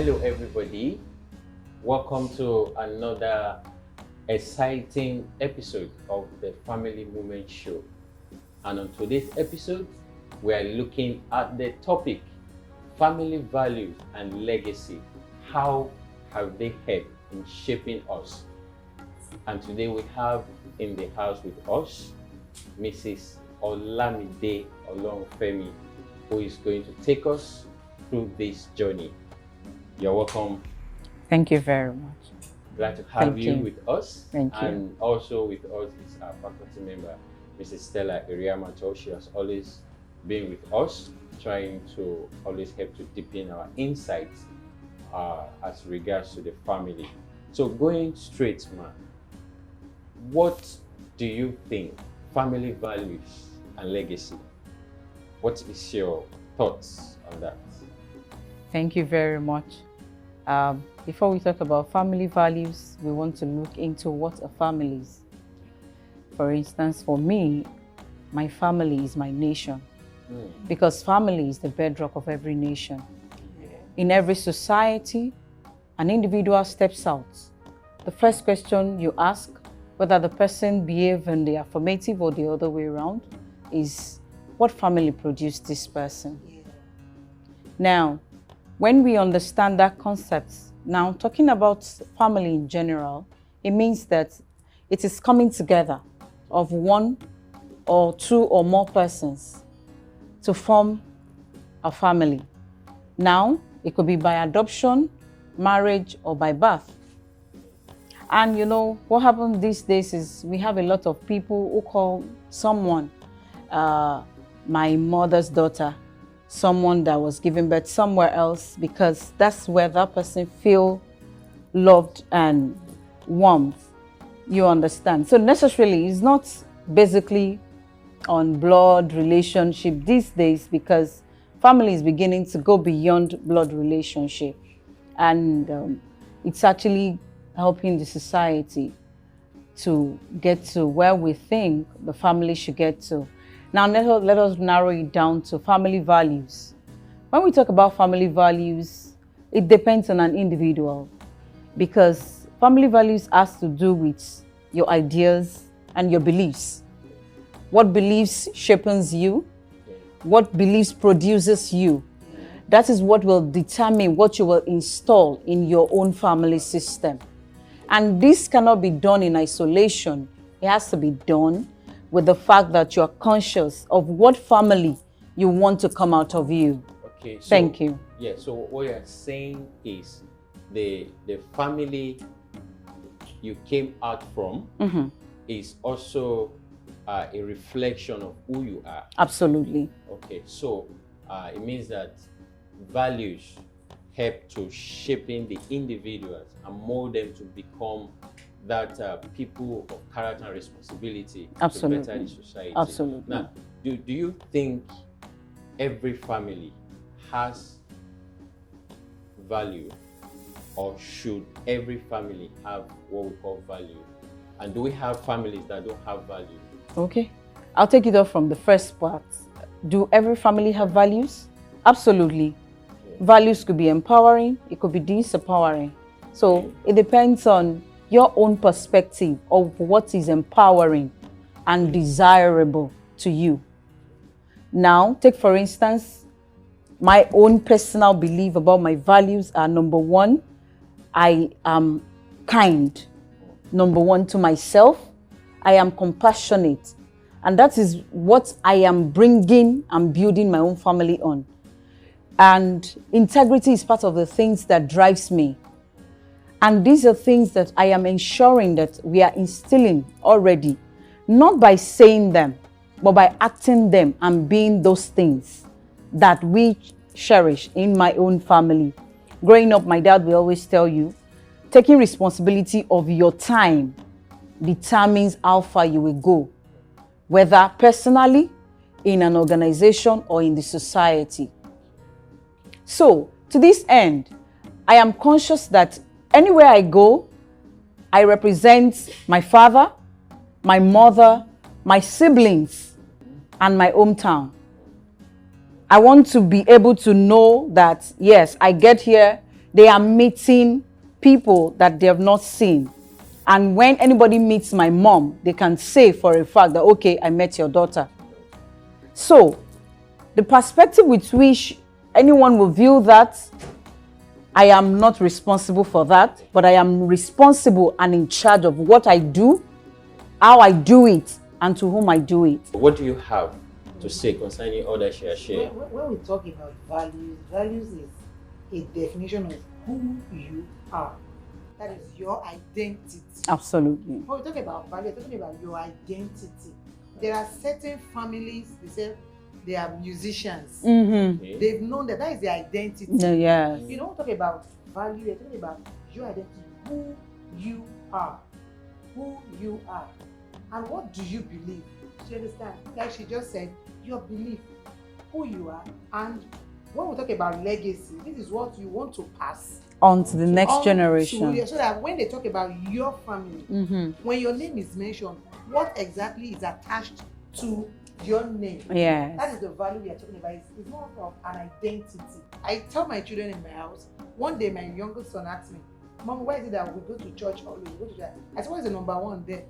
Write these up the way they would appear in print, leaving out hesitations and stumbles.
Hello everybody, welcome to another exciting episode of the Family Movement Show. And on today's episode, we are looking at the topic, family values and legacy. How have they helped in shaping us? And today we have in the house with us, Mrs. Olamide Olorunfemi, who is going to take us through this journey. You're welcome. Thank you very much. Glad to have you with us. Thank you. And also with us is our faculty member, Mrs. Stella Eriamiatoe. She has always been with us, trying to always help to deepen our insights as regards to the family. So going straight, man, what do you think family values and legacy? What is your thoughts on that? Thank you very much. Before we talk about family values, we want to look into what a family is. For instance, for me, my family is my nation. Because family is the bedrock of every nation. In every society, an individual steps out. The first question you ask, whether the person behaves in the affirmative or the other way around, is what family produced this person? Now, when we understand that concept, now talking about family in general, it means that it is coming together of one or two or more persons to form a family. Now, it could be by adoption, marriage, or by birth. And you know, what happens these days is we have a lot of people who call someone my mother's daughter, someone that was given birth somewhere else, because that's where that person feel loved and warmth. You understand? So necessarily, it's not basically on blood relationship these days, because family is beginning to go beyond blood relationship, and it's actually helping the society to get to where we think the family should get to. Now, let us narrow it down to family values. When we talk about family values, it depends on an individual, because family values has to do with your ideas and your beliefs. What beliefs shapes you? What beliefs produces you? That is what will determine what you will install in your own family system. And this cannot be done in isolation. It has to be done with the fact that you're conscious of what family you want to come out of you. Okay. So, thank you. Yeah, so what you're saying is the family you came out from is also a reflection of who you are. Absolutely. Okay, so it means that values help to shaping the individuals and mold them to become that people of character and responsibility to better the society. Absolutely. Now, do you think every family has value, or should every family have what we call value? And do we have families that don't have value? Okay, I'll take it off from the first part. Do every family have values? Absolutely. Yeah. Values could be empowering, it could be disempowering. So it depends on your own perspective of what is empowering and desirable to you. Now, take for instance, my own personal belief about my values are: number one, I am kind. Number one, to myself, I am compassionate. And that is what I am bringing and building my own family on. And integrity is part of the things that drives me. And these are things that I am ensuring that we are instilling already, not by saying them, but by acting them and being those things that we cherish in my own family. Growing up, my dad will always tell you, taking responsibility of your time determines how far you will go, whether personally, in an organization, or in the society. So, to this end, I am conscious that anywhere I go, I represent my father, my mother, my siblings, and my hometown. I want to be able to know that, yes, I get here, they are meeting people that they have not seen. And when anybody meets my mom, they can say for a fact that, okay, I met your daughter. So the perspective with which anyone will view that, I am not responsible for that, but I am responsible and in charge of what I do, how I do it, and to whom I do it. What do you have to say concerning all that she has shared? When we talk about values is a definition of who you are. That is your identity. Absolutely. When we talk about value, we're talking about your identity. There are certain families, they say they are musicians. Okay. They've known that is their identity. Yes. You don't talk about value, you're talking about your identity, who you are. Who you are. And what do you believe? Do you understand? Like she just said, your belief, who you are. And when we talk about legacy, this is what you want to pass On to the next generation. So that when they talk about your family, when your name is mentioned, what exactly is attached to your name? Yes. That is the value we are talking about. It's more of an identity. I tell my children in my house, one day my youngest son asked me, Mom, why is it that we go to church always? We go to church. I said, what is the number one there?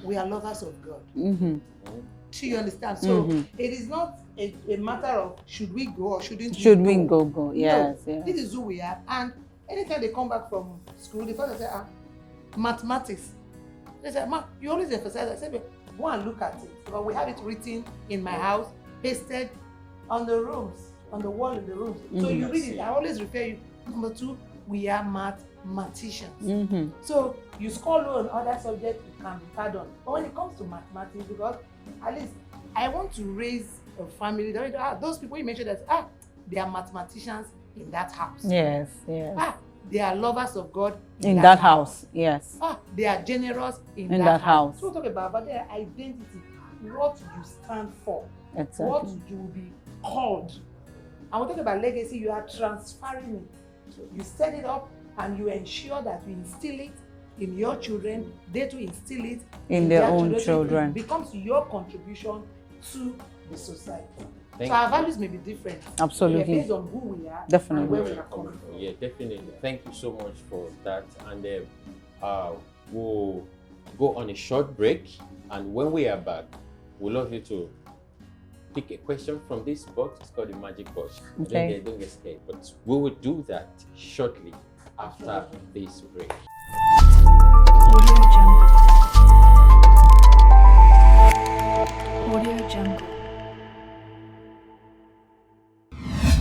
We are lovers of God. Do you understand? So it is not a matter of should we go or shouldn't we go. Go? Yes, No, yes. this is who we are. And anytime they come back from school, the first say, mathematics. They say, Ma, you always emphasize. I said, go and look at it. But we have it written in my house, pasted on the rooms, on the wall in the rooms. So you read it. I always refer you. Number two, we are mathematicians. So you score low on other subjects, you can be pardoned. But when it comes to mathematics, because at least I want to raise a family that those people you mentioned that they are mathematicians in that house. Yes, yes. They are lovers of God in that house. Yes. They are generous in that house. So we talk about their identity, what you stand for, Exactly. what you will be called. And we talk about legacy, you are transferring it. You set it up and you ensure that you instill it in your children, they to instill it in their own children. children. It becomes your contribution to the society. Thank so our you. values may be different. Absolutely. Based on who we are Definitely. and where we are coming from. Yeah, definitely. Thank you so much for that. And we'll go on a short break. And when we are back, we'd love you to pick a question from this box. It's called the magic box. Okay. Don't get scared. But we will do that shortly after this break. Audio Jungle. Audio Jungle.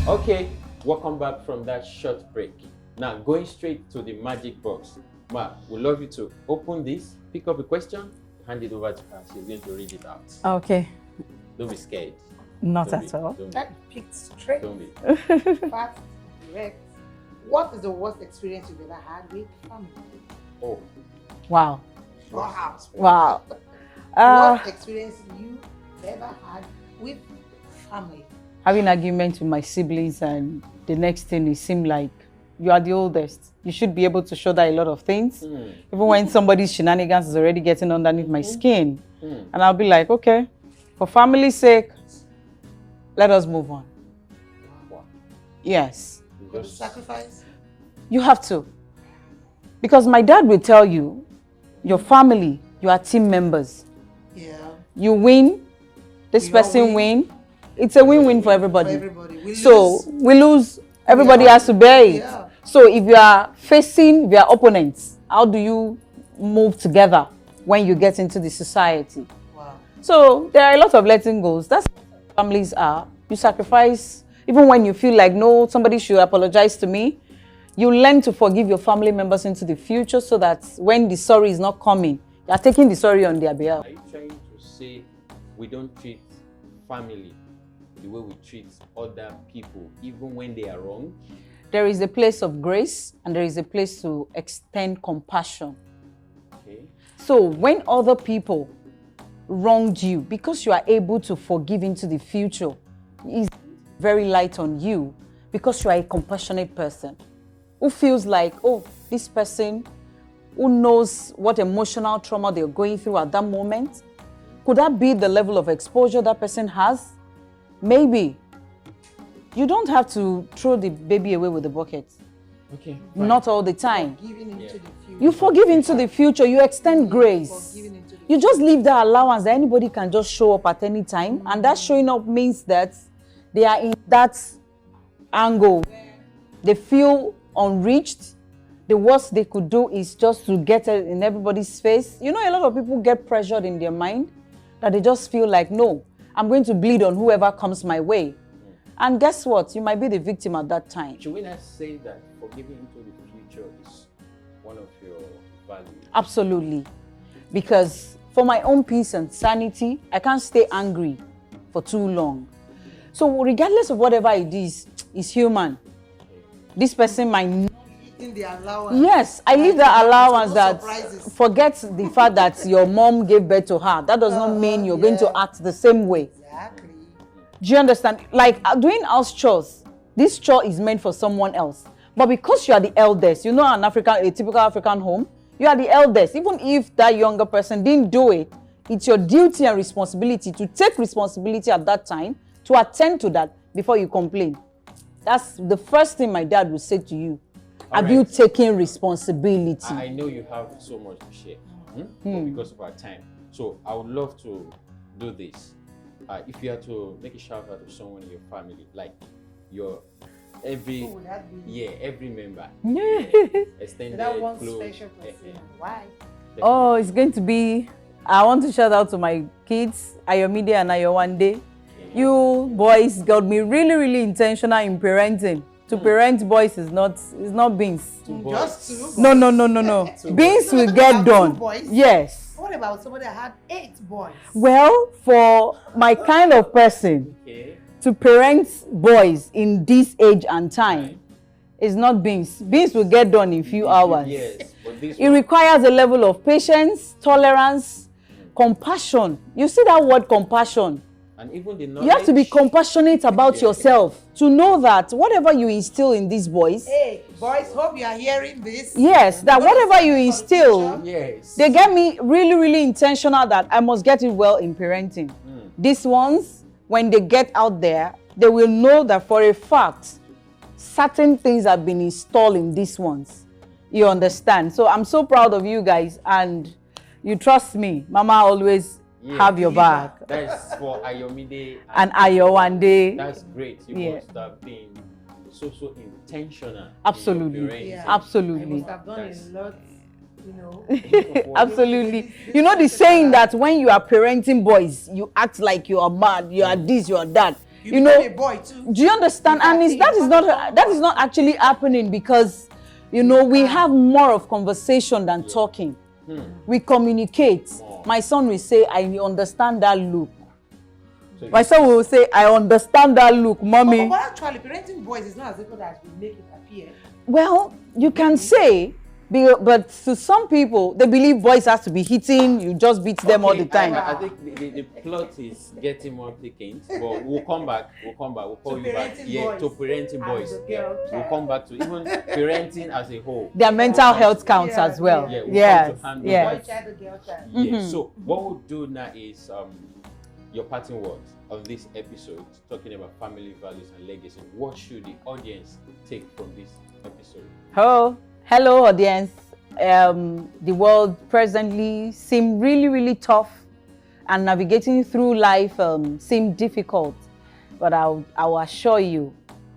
Okay, welcome back from that short break. Now, going straight to the magic box. Ma, we'd love you to open this, pick up a question, hand it over to her. She's going to read it out. Okay. Don't be scared. Not Don't at be- all. Don't be. That picked straight, Don't be. fast, direct. What is the worst experience you've ever had with family? Oh, Wow. Wow. Wow. What experience you ever had with family? Having arguments with my siblings, and the next thing it seemed like you are the oldest. You should be able to shoulder a lot of things. Even when somebody's shenanigans is already getting underneath my skin. And I'll be like, okay, for family's sake, let us move on. wow. Yes. Would you sacrifice? You have to. Because my dad will tell you, your family, you are team members. Yeah. You win, this We all person win. win. It's a win-win for everybody. For everybody. We So lose. we lose, everybody Yeah. has to bear it. Yeah. So if you are facing their opponents, how do you move together when you get into the society? Wow. So there are a lot of letting goes. That's what families are. You sacrifice, even when you feel like, no, somebody should apologize to me. You learn to forgive your family members into the future so that when the sorry is not coming, you are taking the sorry on their behalf. Are you trying to say we don't treat family the way we treat other people, even when they are wrong? There is a place of grace and there is a place to extend compassion. Okay. So when other people wronged you, because you are able to forgive into the future, it's very light on you because you are a compassionate person who feels like, oh, this person who knows what emotional trauma they're going through at that moment, could that be the level of exposure that person has? Maybe. You don't have to throw the baby away with the bucket. Okay. Not all the time. Forgiving into Yeah. the future. You forgive into the future, you extend grace. Forgiving into the You just leave that allowance that anybody can just show up at any time. And that showing up means that they are in that angle where they feel unreached. The worst they could do is just to get it in everybody's face. You know, a lot of people get pressured in their mind that they just feel like, no, I'm going to bleed on whoever comes my way. And guess what? You might be the victim at that time. Should we not say that forgiving into the future is one of your values? Absolutely. Because for my own peace and sanity, I can't stay angry for too long. So regardless of whatever it is human. This person might not. in the allowance. Yes, I leave that allowance that surprises. forget the fact that your mom gave birth to her. That does not mean you're going to act the same way. Exactly. Do you understand? Like doing house chores, this chore is meant for someone else. But because you are the eldest, you know, a typical African home, you are the eldest. Even if that younger person didn't do it, it's your duty and responsibility to take responsibility at that time to attend to that before you complain. That's the first thing my dad would say to you. Have you taken responsibility? I know you have so much to share, but because of our time. So I would love to do this. If you had to make a shout out to someone in your family, like your every Who would that be? every member, extended, That one close, special person. Why? Oh, it's going to be, I want to shout out to my kids, Ayomide and Ayowande. You boys got me really, really intentional in parenting. To parent boys is not beans. Just two boys. No. Beans will get done. Boys? Yes. What about somebody that had 8 boys? Well, for my kind of person, to parent boys in this age and time is not beans. Beans will get done in few hours. Yes, but this It requires a level of patience, tolerance, compassion. You see that word compassion? and even the You have to be compassionate about yourself to know that whatever you instill in these boys, Hey, boys, hope you are hearing this. yes, that whatever you instill, Yes. they get me really, really intentional that I must get it well in parenting. These ones, when they get out there, they will know that for a fact, certain things have been installed in these ones. You understand? So I'm so proud of you guys, and you trust me. Mama always have your back. That's for Ayomide And Ayowande. That's great. You Yeah. must have been so intentional. Absolutely. In your parenting. Yeah. Absolutely. I must have done That's- a lot, you know. Absolutely. You know the saying that when you are parenting boys, you act like you are mad, you are this, you are that. You become know, a boy too. do you understand? And that is not actually happening because, you know, we have more of conversation than talking. We communicate. My son will say, I understand that look. So My son will say, I understand that look, mommy. But actually, parenting boys is not as simple as we make it appear. Well, you can say, but to some people, they believe boys have to be hitting, you just beat them all the time. I think the plot is getting more thickened, but we'll come back. We'll call you back. parenting Yeah, boys to parenting and boys. the Yeah, girl we'll child. come back to even parenting as a whole. Their mental health counts Yeah, as well. Yeah, we'll Yes, come to handle yes. Boy child, the girl child. Yeah. So what we'll do now is your parting words of this episode, talking about family values and legacy. What should the audience take from this episode? Hello, audience. The world presently seems really, really tough, and navigating through life seems difficult. But I'll assure you,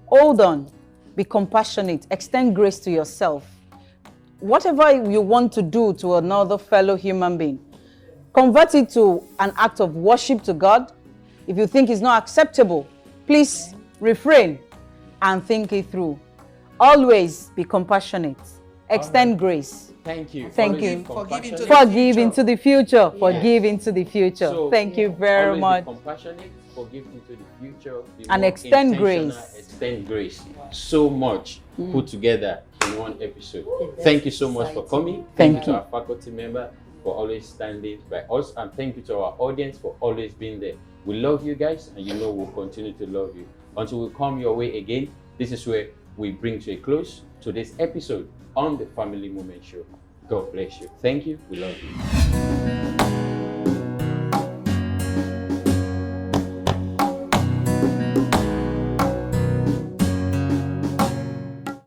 hold on, be compassionate, extend grace to yourself. Whatever you want to do to another fellow human being, convert it to an act of worship to God. If you think it's not acceptable, please refrain and think it through. Always be compassionate. Extend grace. Thank you. Thank Always you. be Forgive into compassionate. Forgive into the future. Forgive into the future. So, Thank you very Always much. be compassionate, forgive into the future, be And more extend intentional, grace. Extend grace. So much put together in one episode. Thank you so much for coming. Thank you you. to our faculty member for always standing by us, and thank you to our audience for always being there. We love you guys, and you know we'll continue to love you until we come your way again. This is where we bring to a close to this episode on the Family Moment Show. God bless you. Thank you. We love you.